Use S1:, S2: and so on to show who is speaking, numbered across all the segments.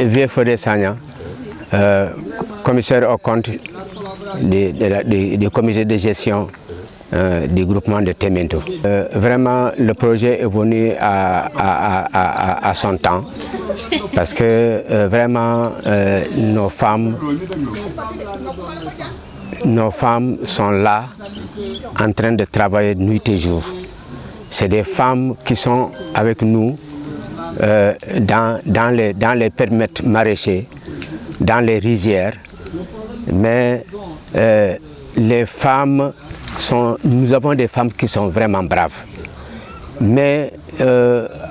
S1: Vieux Fodé Sagna, commissaire au compte du comité de gestion du groupement de Témento. Vraiment, le projet est venu à son temps parce que vraiment nos femmes sont là en train de travailler nuit et jour. C'est des femmes qui sont avec nous dans les périmètres maraîchers, dans les rizières, mais les femmes nous avons des femmes qui sont vraiment braves. Mais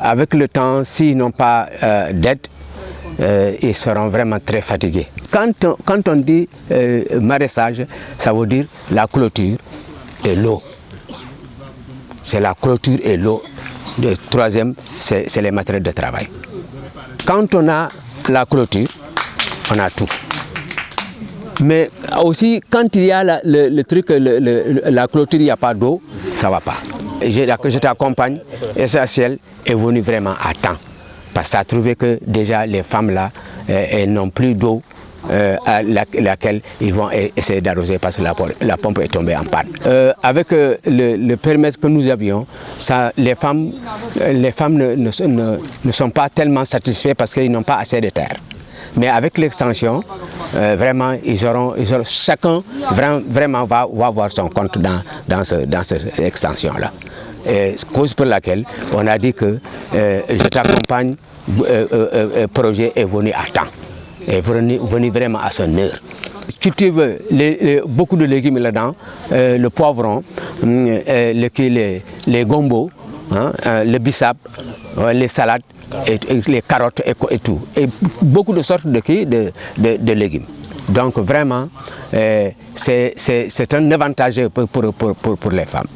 S1: avec le temps, s'ils n'ont pas d'aide, ils seront vraiment très fatigués. Quand on dit maraîchage, ça veut dire la clôture et l'eau. C'est la clôture et l'eau. Le troisième, c'est les matériels de travail. Quand on a la clôture, on a tout. Mais aussi, quand il y a le truc, la clôture, il n'y a pas d'eau, ça ne va pas. Je t'accompagne, Essentiel est venu vraiment à temps. Parce que ça a trouvé que déjà les femmes là, elles n'ont plus d'eau à laquelle ils vont essayer d'arroser parce que la pompe est tombée en panne. Avec le périmètre que nous avions, les femmes ne sont pas tellement satisfaites parce qu'ils n'ont pas assez de terre. Mais avec l'extension, vraiment, chacun vraiment va avoir son compte dans cette extension-là. Cause pour laquelle on a dit que je t'accompagne, projet est venu à temps, est venu vraiment à son heure. Cultive beaucoup de légumes là-dedans, le poivron, les gombos, hein, le bissap, les salades, et les carottes et tout. Et beaucoup de sortes de légumes. Donc vraiment, c'est un avantage pour les femmes.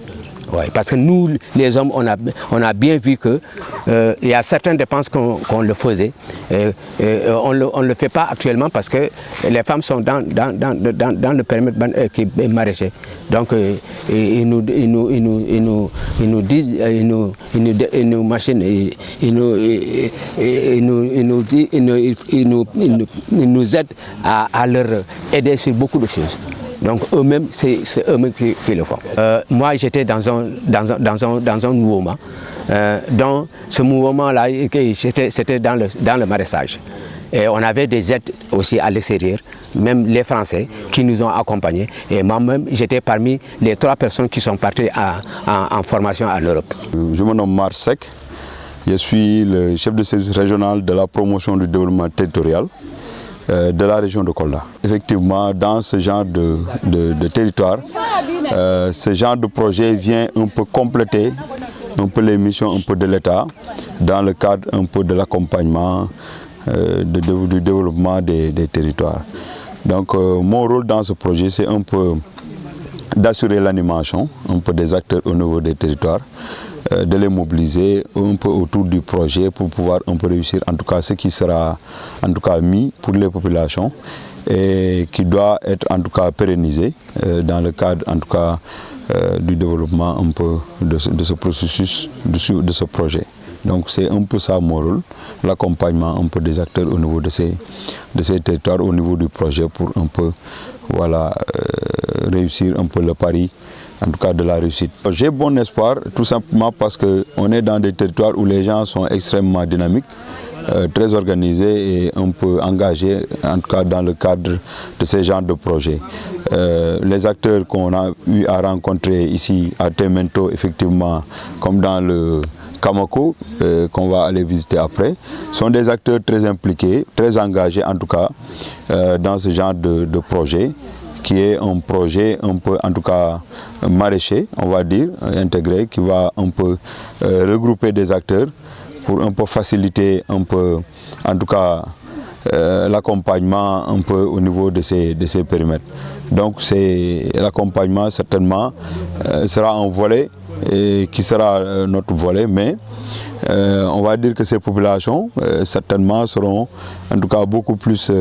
S1: Ouais, parce que nous, les hommes, on a bien vu que il y a certaines dépenses qu'on le faisait. On ne le fait pas actuellement parce que les femmes sont dans le périmètre qui est maraîcher. Donc ils nous disent, ils nous aident à leur aider sur beaucoup de choses. Donc eux-mêmes, c'est eux-mêmes qui le font. Moi, j'étais dans un mouvement. Dans ce mouvement-là, c'était dans le maraîchage. Et on avait des aides aussi à l'extérieur, même les Français qui nous ont accompagnés. Et moi-même, j'étais parmi les 3 personnes qui sont parties en formation en Europe.
S2: Je me nomme Marsec. Je suis le chef de service régional de la promotion du développement territorial de la région de Kolda. Effectivement, dans ce genre de territoire, ce genre de projet vient un peu compléter un peu les missions un peu de l'État dans le cadre un peu de l'accompagnement du développement des territoires. Donc mon rôle dans ce projet, c'est un peu d'assurer l'animation un peu des acteurs au niveau des territoires, de les mobiliser un peu autour du projet pour pouvoir un peu réussir en tout cas ce qui sera en tout cas mis pour les populations et qui doit être en tout cas pérennisé dans le cadre en tout cas du développement un peu de ce processus, de ce projet. Donc c'est un peu ça mon rôle, l'accompagnement un peu des acteurs au niveau de ces territoires, au niveau du projet pour un peu voilà, réussir un peu le pari, en tout cas de la réussite. J'ai bon espoir tout simplement parce qu'on est dans des territoires où les gens sont extrêmement dynamiques, très organisés et un peu engagés, en tout cas dans le cadre de ces genres de projets. Les acteurs qu'on a eu à rencontrer ici à Témento, effectivement, comme dans le Kamako, qu'on va aller visiter après, sont des acteurs très impliqués, très engagés en tout cas dans ce genre de projet, qui est un projet un peu en tout cas maraîcher, on va dire, intégré, qui va un peu regrouper des acteurs pour un peu faciliter un peu en tout cas l'accompagnement un peu au niveau de ces périmètres. Donc l'accompagnement certainement sera un volet qui sera notre volet, mais on va dire que ces populations certainement seront en tout cas beaucoup plus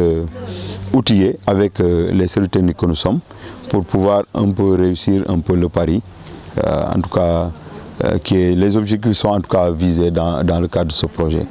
S2: outillées avec les services techniques que nous sommes pour pouvoir un peu réussir un peu le pari, en tout cas les objectifs sont en tout cas visés dans le cadre de ce projet.